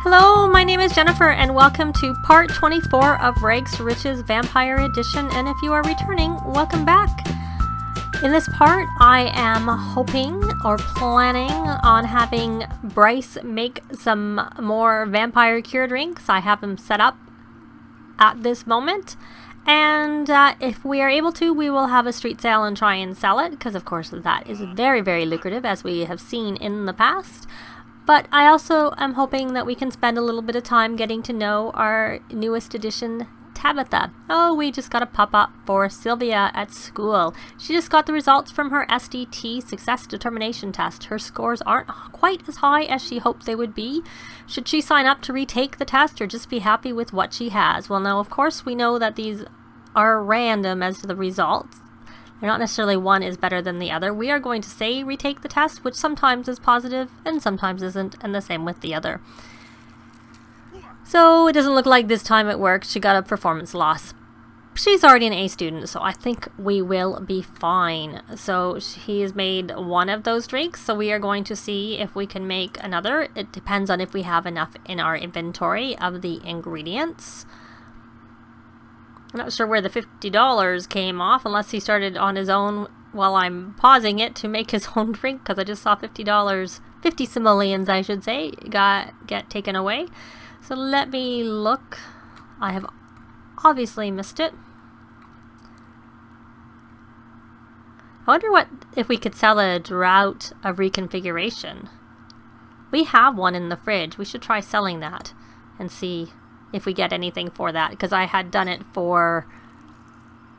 Hello, my name is Jennifer and welcome to part 24 of Rags to Riches Vampire Edition, and if you are returning, welcome back. In this part, I am hoping or planning on having Bryce make some more vampire cure drinks. I have them set up at this moment, and if we are able to, we will have a street sale and try and sell it, because of course that is very, very lucrative, as we have seen in the past. But I also am hoping that we can spend a little bit of time getting to know our newest addition, Tabitha. Oh, we just got a pop-up for Sylvia at school. She just got the results from her SDT Success Determination Test. Her scores aren't quite as high as she hoped they would be. Should she sign up to retake the test or just be happy with what she has? Well, now, of course, we know that these are random as to the results. They're not necessarily one is better than the other. We are going to say retake the test, which sometimes is positive and sometimes isn't, and the same with the other. So it doesn't look like this time at work she got a performance loss. She's already an A student, so I think we will be fine. So he has made one of those drinks, so we are going to see if we can make another. It depends on if we have enough in our inventory of the ingredients. I'm not sure where the $50 came off, unless he started on his own while I'm pausing it to make his own drink, because I just saw $50, 50 simoleons I should say, get taken away. So let me look. I have obviously missed it. I wonder what if we could sell a drought of reconfiguration. We have one in the fridge. We should try selling that and see if we get anything for that, because I had done it for,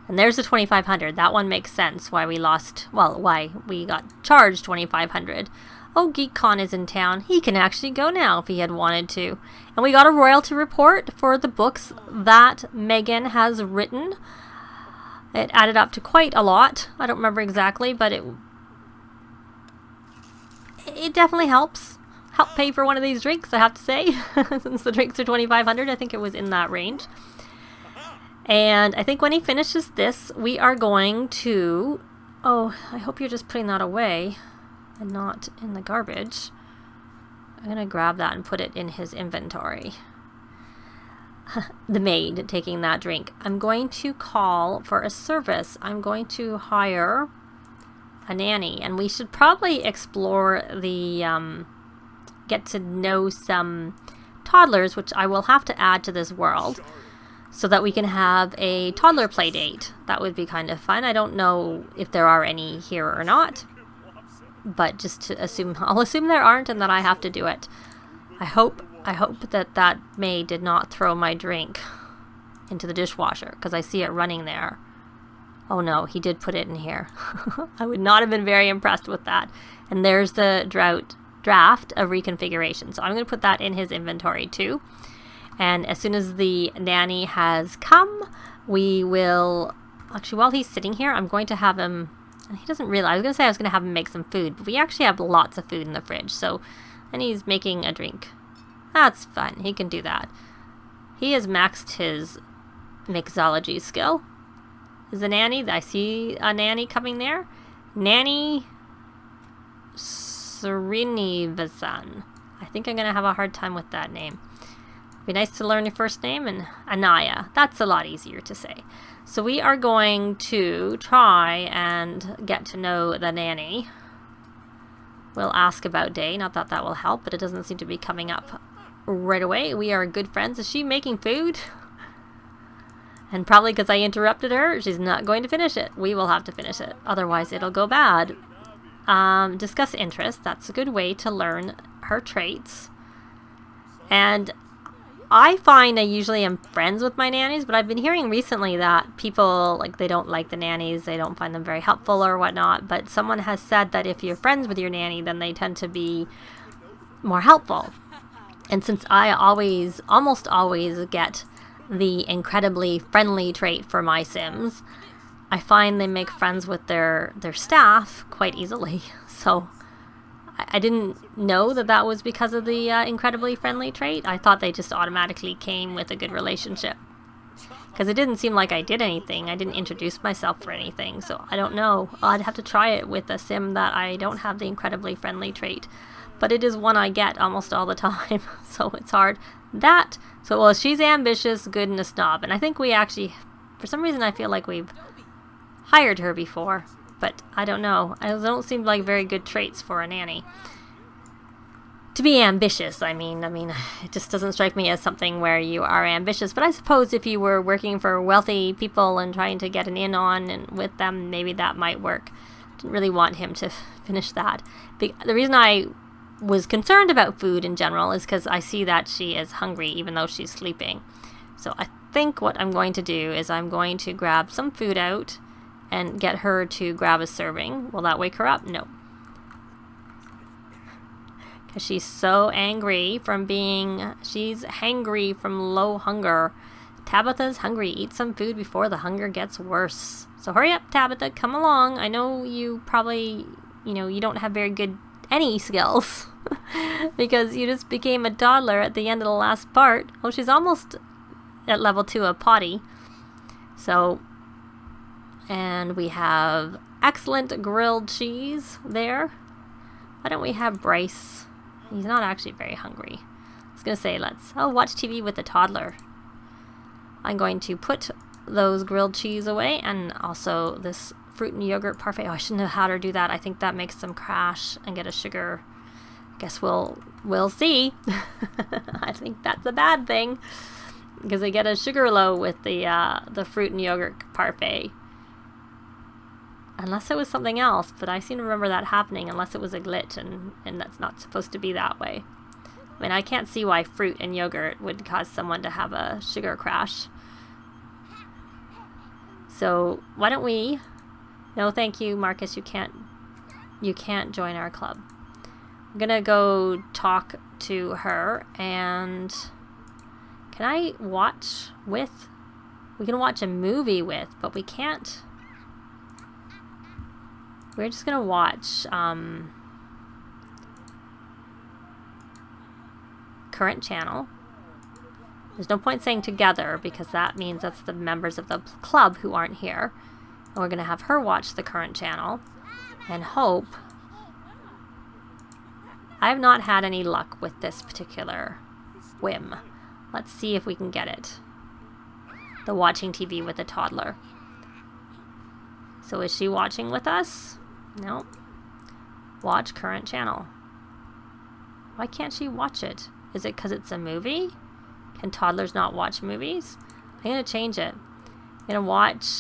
and there's the 2,500. That one makes sense why we lost, well, why we got charged 2,500. Oh, GeekCon is in town. He can actually go now if he had wanted to. And we got a royalty report for the books that Megan has written. It added up to quite a lot. I don't remember exactly, but it definitely help pay for one of these drinks, I have to say. Since the drinks are 2,500, I think it was in that range. And I think when he finishes this, we are going to... Oh, I hope you're just putting that away and not in the garbage. I'm going to grab that and put it in his inventory. The maid taking that drink. I'm going to call for a service. I'm going to hire a nanny, and we should probably explore the... get to know some toddlers, which I will have to add to this world, so that we can have a toddler play date. That would be kind of fun. I don't know if there are any here or not, but just to assume, I'll assume there aren't and that I have to do it. I hope that maid did not throw my drink into the dishwasher, because I see it running there. Oh no, he did put it in here. I would not have been very impressed with that. And there's the draft of reconfiguration. So I'm going to put that in his inventory too. And as soon as the nanny has come, we will... Actually, while he's sitting here, I'm going to have him... He doesn't realize... I was going to say I was going to have him make some food, but we actually have lots of food in the fridge. So, and he's making a drink. That's fun. He can do that. He has maxed his mixology skill. Is a nanny... I see a nanny coming there. Nanny... Srinivasan. I think I'm going to have a hard time with that name. Be nice to learn your first name. And Anaya. That's a lot easier to say. So we are going to try and get to know the nanny. We'll ask about Day. Not that that will help, but it doesn't seem to be coming up right away. We are good friends. Is she making food? And probably because I interrupted her, she's not going to finish it. We will have to finish it. Otherwise, it'll go bad. Discuss interests. That's a good way to learn her traits. And I find I usually am friends with my nannies, but I've been hearing recently that people, like, they don't like the nannies, they don't find them very helpful or whatnot, but someone has said that if you're friends with your nanny, then they tend to be more helpful. And since I almost always get the incredibly friendly trait for my Sims, I find they make friends with their staff quite easily. So I didn't know that that was because of the incredibly friendly trait. I thought they just automatically came with a good relationship, because it didn't seem like I did anything. I didn't introduce myself for anything, so I don't know. I'd have to try it with a sim that I don't have the incredibly friendly trait. but it is one I get almost all the time, so it's hard. Well, she's ambitious, good, and a snob, and I think we actually, for some reason, I feel like we've hired her before, but I don't know. Those don't seem like very good traits for a nanny. To be ambitious, I mean, it just doesn't strike me as something where you are ambitious. But I suppose if you were working for wealthy people and trying to get an in on and with them, maybe that might work. Didn't really want him to finish that. The reason I was concerned about food in general is because I see that she is hungry even though she's sleeping. So I think what I'm going to do is I'm going to grab some food out and get her to grab a serving. Will that wake her up? No. She's so angry she's hangry from low hunger. Tabitha's hungry. Eat some food before the hunger gets worse. So hurry up, Tabitha. Come along. I know you probably, you don't have very good any skills because you just became a toddler at the end of the last part. Oh, she's almost at level 2 of potty. So, and we have excellent grilled cheese there. Why don't we have Bryce? He's not actually very hungry. I was going to say, let's watch TV with the toddler. I'm going to put those grilled cheese away and also this fruit and yogurt parfait. Oh, I shouldn't have had her do that. I think that makes them crash and get a sugar. I guess we'll see. I think that's a bad thing because they get a sugar low with the fruit and yogurt parfait. Unless it was something else, but I seem to remember that happening unless it was a glitch, and that's not supposed to be that way. I mean, I can't see why fruit and yogurt would cause someone to have a sugar crash. So why don't we... No, thank you, Marcus. You can't join our club. I'm gonna go talk to her, and can I watch with... We can watch a movie with, but we can't... We're just going to watch current channel. There's no point saying together because that means that's the members of the club who aren't here. And we're going to have her watch the current channel and hope. I have not had any luck with this particular whim. Let's see if we can get it. The watching TV with a toddler. So is she watching with us? No. Watch current channel. Why can't she watch it? Is it because it's a movie? Can toddlers not watch movies? I'm going to change it. I'm going to watch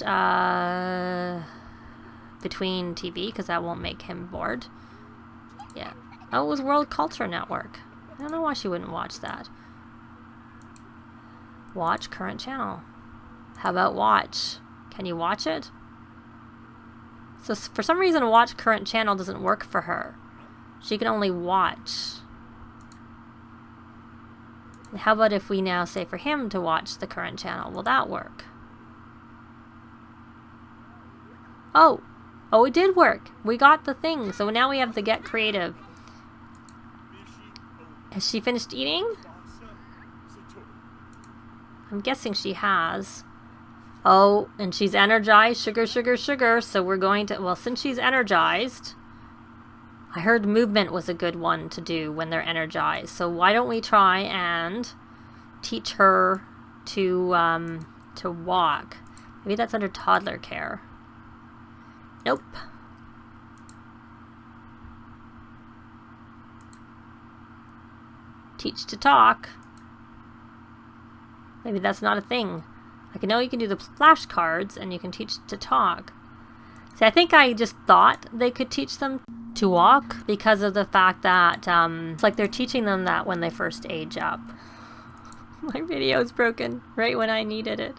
between TV because that won't make him bored. Yeah. Oh, it was World Culture Network. I don't know why she wouldn't watch that. Watch current channel. How about watch? Can you watch it? So for some reason, watch current channel doesn't work for her. She can only watch. And how about if we now say for him to watch the current channel? Will that work? Oh, it did work. We got the thing. So now we have to get creative. Has she finished eating? I'm guessing she has. Oh, and she's energized. Sugar, sugar, sugar. So we're going to... Well, since she's energized... I heard movement was a good one to do when they're energized. So why don't we try and teach her to walk. Maybe that's under toddler care. Nope. Teach to talk. Maybe that's not a thing. I know you can do the flashcards and you can teach to talk. See, I think I just thought they could teach them to walk because of the fact that it's like they're teaching them that when they first age up. My video's broken right when I needed it.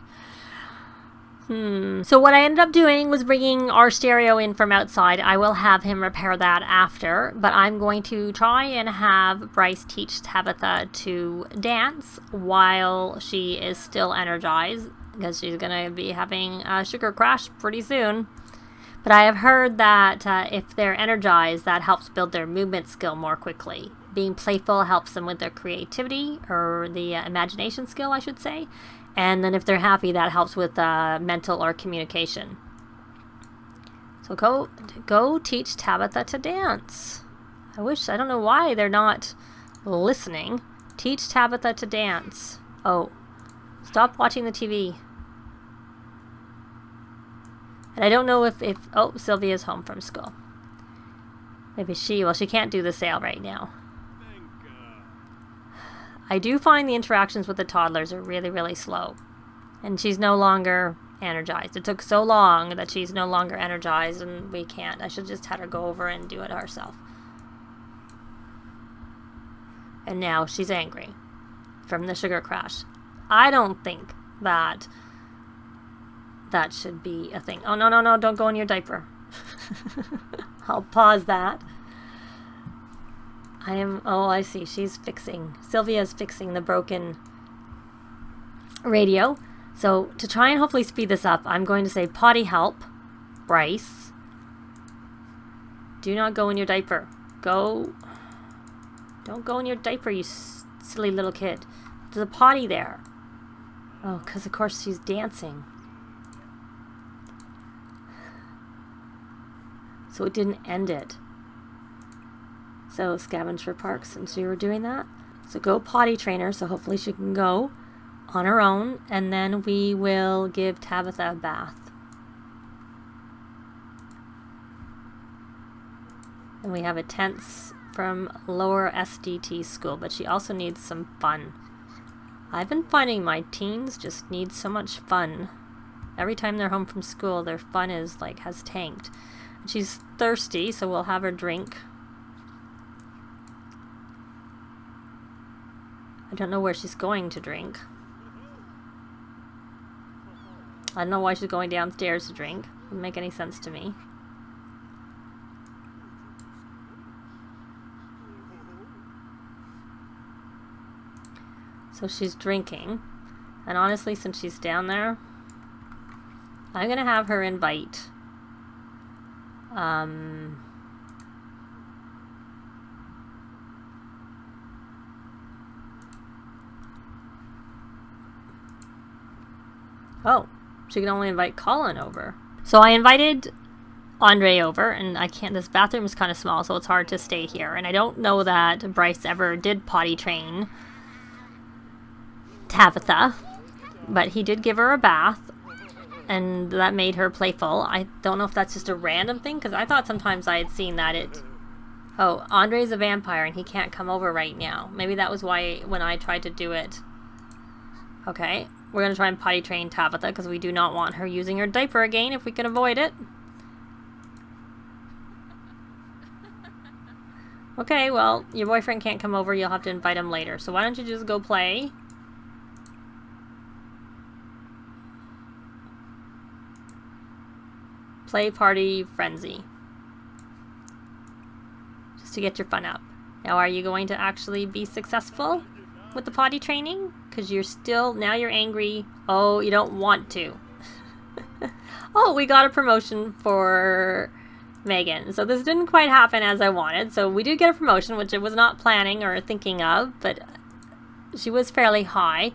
So what I ended up doing was bringing our stereo in from outside. I will have him repair that after, but I'm going to try and have Bryce teach Tabitha to dance while she is still energized, because she's going to be having a sugar crash pretty soon. But I have heard that if they're energized, that helps build their movement skill more quickly. Being playful helps them with their creativity, or the imagination skill, I should say. And then if they're happy, that helps with mental or communication. So go teach Tabitha to dance. I don't know why they're not listening. Teach Tabitha to dance. Oh, stop watching the TV. And I don't know if oh, Sylvia's home from school. Maybe she can't do the sale right now. I do find the interactions with the toddlers are really, really slow. And she's no longer energized. It took so long that she's no longer energized and we can't. I should just had her go over and do it herself. And now she's angry from the sugar crash. I don't think that should be a thing. Oh, no, don't go in your diaper. I'll pause that. Oh, I see. Sylvia's fixing the broken radio. So to try and hopefully speed this up, I'm going to say potty help, Bryce. Do not go in your diaper. Don't go in your diaper, you silly little kid. There's a potty there. Oh, because of course she's dancing. So it didn't end it. So scavenge for parks, and so you were doing that. So go potty train her, so hopefully she can go on her own, and then we will give Tabitha a bath. And we have a tense from lower SDT school, but she also needs some fun. I've been finding my teens just need so much fun. Every time they're home from school, their fun is has tanked. And she's thirsty, so we'll have her drink. I don't know where she's going to drink. I don't know why she's going downstairs to drink. Doesn't make any sense to me. So she's drinking. And honestly, since she's down there, I'm going to have her invite. Oh, she can only invite Colin over. So I invited Andre over, and I can't, this bathroom is kind of small, so it's hard to stay here. And I don't know that Bryce ever did potty train Tabitha, but he did give her a bath, and that made her playful. I don't know if that's just a random thing, because I thought sometimes I had seen that oh, Andre's a vampire and he can't come over right now. Maybe that was why when I tried to do it. Okay, we're going to try and potty train Tabitha, because we do not want her using her diaper again if we can avoid it. Okay, well, your boyfriend can't come over, you'll have to invite him later. So why don't you just go play? Play party frenzy. Just to get your fun up. Now, are you going to actually be successful with the potty training? Because now you're angry. Oh, you don't want to. Oh, we got a promotion for Megan. So this didn't quite happen as I wanted. So we did get a promotion, which I was not planning or thinking of, but she was fairly high.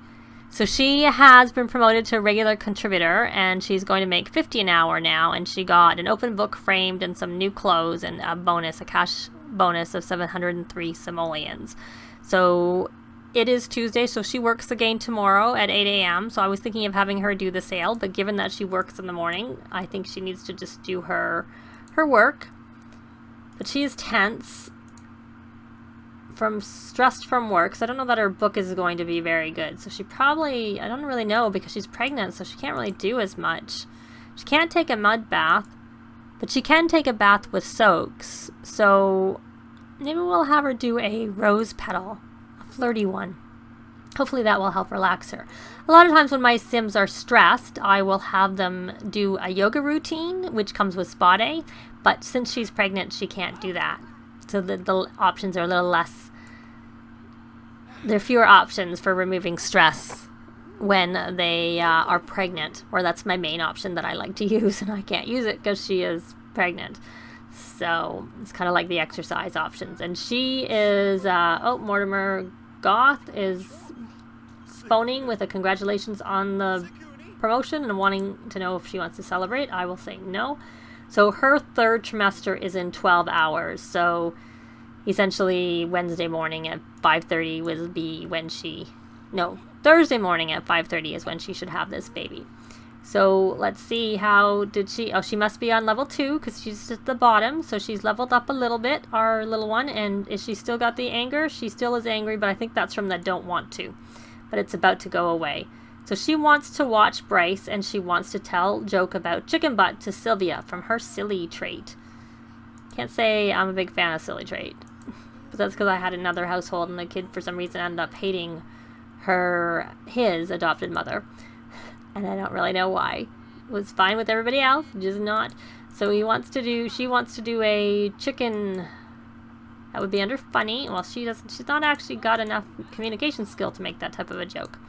So she has been promoted to regular contributor, and she's going to make $50 an hour now, and she got an open book framed and some new clothes and a cash bonus of 703 simoleons. So it is Tuesday, so she works again tomorrow at 8 a.m. So I was thinking of having her do the sale, but given that she works in the morning, I think she needs to just do her work. But she is tense. Stressed from work, so I don't know that her book is going to be very good. So she probably, I don't really know, because she's pregnant, so she can't really do as much. She can't take a mud bath, but she can take a bath with soaks. So maybe we'll have her do a rose petal, a flirty one. Hopefully that will help relax her. A lot of times when my Sims are stressed, I will have them do a yoga routine, which comes with spa day, but since she's pregnant, she can't do that. So the options are a little less. There are fewer options for removing stress when they are pregnant, or that's my main option that I like to use, and I can't use it because she is pregnant. So it's kind of like the exercise options. And she is, Mortimer Goth is phoning with a congratulations on the promotion and wanting to know if she wants to celebrate. I will say no. So her third trimester is in 12 hours. So essentially Wednesday morning at 5:30 will be when Thursday morning at 5:30 is when she should have this baby. So let's see, how did she, she must be on level 2 because she's at the bottom. So she's leveled up a little bit, our little one. And is she still got the anger? She still is angry, but I think that's from the don't want to. But it's about to go away. So she wants to watch Bryce, and she wants to tell joke about chicken butt to Sylvia from her silly trait. Can't say I'm a big fan of silly trait. But that's because I had another household and the kid for some reason ended up hating his adopted mother. And I don't really know why. It was fine with everybody else, just not. So she wants to do a chicken. That would be under funny. Well, she's not actually got enough communication skill to make that type of a joke.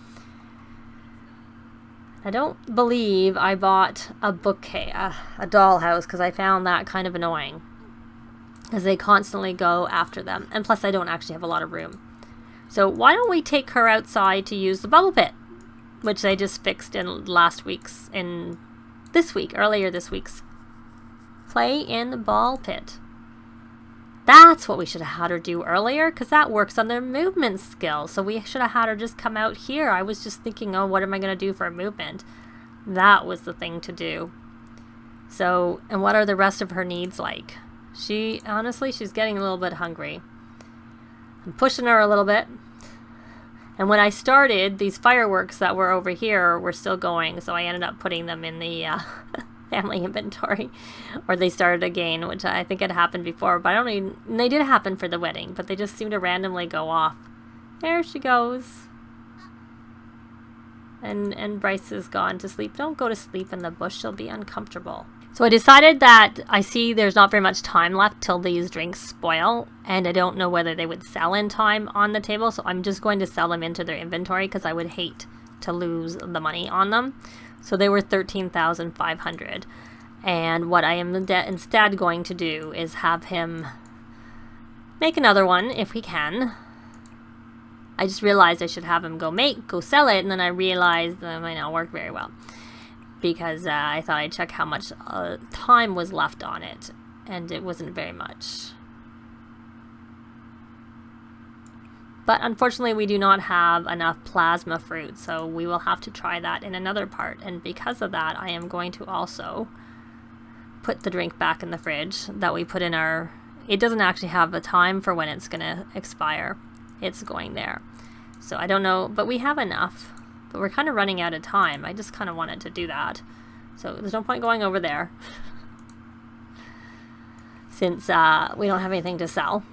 I don't believe I bought a bouquet, a dollhouse, because I found that kind of annoying. Because they constantly go after them. And plus I don't actually have a lot of room. So why don't we take her outside to use the bubble pit? Which they just fixed earlier this week's play in ball pit. That's what we should have had her do earlier, because that works on their movement skill. So we should have had her just come out here. I was just thinking, oh, what am I going to do for a movement? That was the thing to do. So, and what are the rest of her needs like? Honestly, she's getting a little bit hungry. I'm pushing her a little bit. And when I started, these fireworks that were over here were still going, so I ended up putting them in the family inventory. Or they started again, which I think had happened before, but they did happen for the wedding, but they just seem to randomly go off. There she goes. And Bryce has gone to sleep. Don't go to sleep in the bush, she'll be uncomfortable. So I decided that I see there's not very much time left till these drinks spoil, and I don't know whether they would sell in time on the table, so I'm just going to sell them into their inventory because I would hate to lose the money on them. So they were $13,500, and what I am instead going to do is have him make another one if he can. I just realized I should have him go sell it, and then I realized that it might not work very well. Because I thought I'd check how much time was left on it, and it wasn't very much. But unfortunately we do not have enough plasma fruit, so we will have to try that in another part. And because of that, I am going to also put the drink back in the fridge that we put in our... It doesn't actually have a time for when it's going to expire. It's going there. So I don't know, but we have enough. But we're kind of running out of time. I just kind of wanted to do that. So there's no point going over there. Since we don't have anything to sell.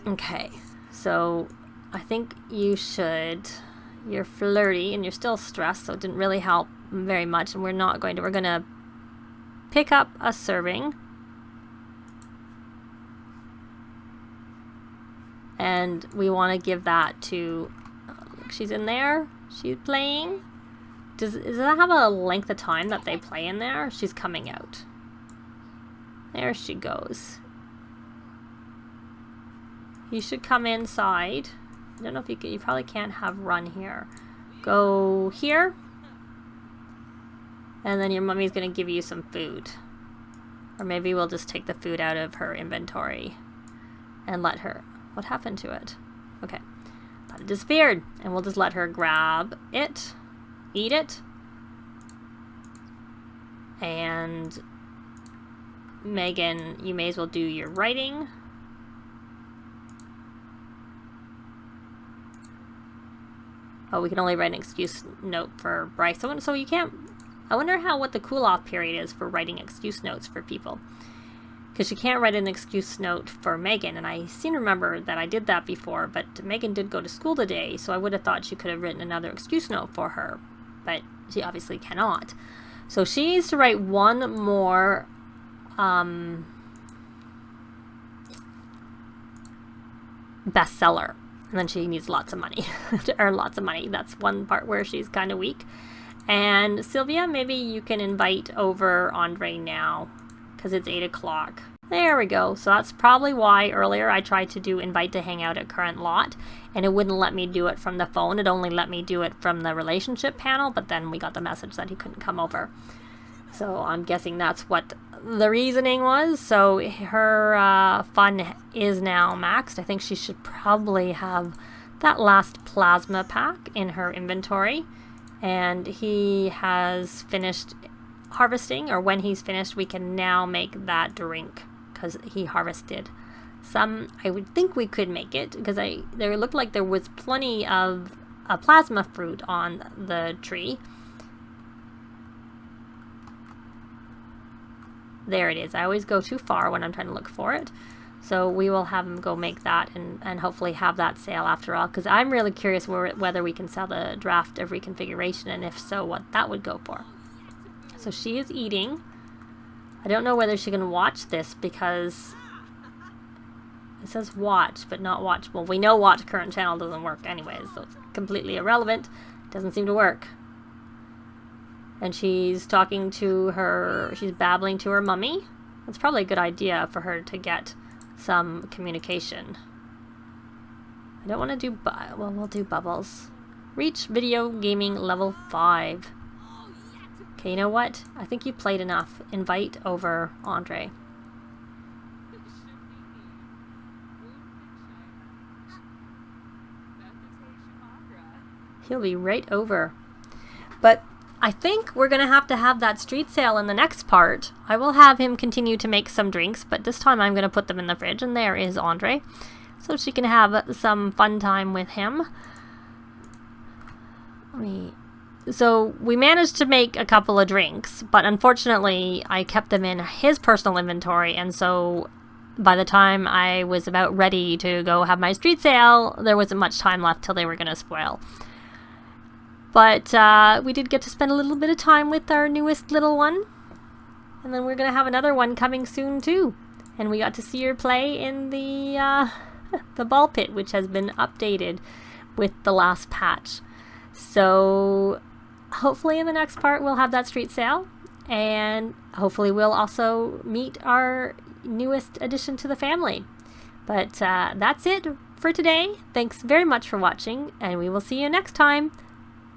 Okay. So I think you're flirty and you're still stressed. So it didn't really help very much. And we're going to pick up a serving. And we want to give that to... She's in there. She's playing. Does that have a length of time that they play in there? She's coming out. There she goes. You should come inside. I don't know if you probably can't have run here. Go here. And then your mummy's going to give you some food. Or maybe we'll just take the food out of her inventory and let her... What happened to it? Okay. It disappeared, and we'll just let her grab it, eat it, and Megan, you may as well do your writing. Oh, we can only write an excuse note for Bryce, so you can't... I wonder what the cool-off period is for writing excuse notes for people. Because you can't write an excuse note for Megan, and I seem to remember that I did that before, but Megan did go to school today, so I would have thought she could have written another excuse note for her, but she obviously cannot. So she needs to write one more bestseller, and then she needs lots of money to earn lots of money. That's one part where she's kind of weak. And Sylvia, maybe you can invite over Andre now, because it's 8 o'clock. There we go. So that's probably why earlier I tried to do invite to hang out at current lot, and it wouldn't let me do it from the phone. It only let me do it from the relationship panel, but then we got the message that he couldn't come over. So I'm guessing that's what the reasoning was. So her fun is now maxed. I think she should probably have that last plasma pack in her inventory. And he has finished harvesting, or when he's finished, we can now make that drink because he harvested some. I would think we could make it because there looked like there was plenty of a plasma fruit on the tree. There it is. I always go too far when I'm trying to look for it. So we will have him go make that and hopefully have that sale after all, because I'm really curious whether we can sell the draft of reconfiguration, and if so, what that would go for. So she is eating. I don't know whether she can watch this because it says watch, but not watchable. We know watch current channel doesn't work anyways, so it's completely irrelevant. It doesn't seem to work. And she's talking to her, she's babbling to her mummy. It's probably a good idea for her to get some communication. I don't want to do, well, we'll do bubbles. Reach video gaming level 5. Okay, you know what? I think you played enough. Invite over Andre. He'll be right over. But I think we're going to have that street sale in the next part. I will have him continue to make some drinks, but this time I'm going to put them in the fridge, and there is Andre. So she can have some fun time with him. So we managed to make a couple of drinks, but unfortunately I kept them in his personal inventory, and so by the time I was about ready to go have my street sale, there wasn't much time left till they were going to spoil. But we did get to spend a little bit of time with our newest little one. And then we're going to have another one coming soon too. And we got to see her play in the ball pit, which has been updated with the last patch. So hopefully in the next part we'll have that street sale. And hopefully we'll also meet our newest addition to the family. But that's it for today. Thanks very much for watching, and we will see you next time.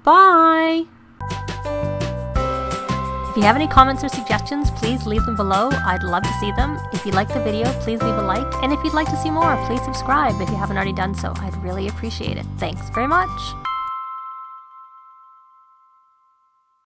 Bye! If you have any comments or suggestions, please leave them below. I'd love to see them. If you like the video, please leave a like. And if you'd like to see more, please subscribe if you haven't already done so. I'd really appreciate it. Thanks very much!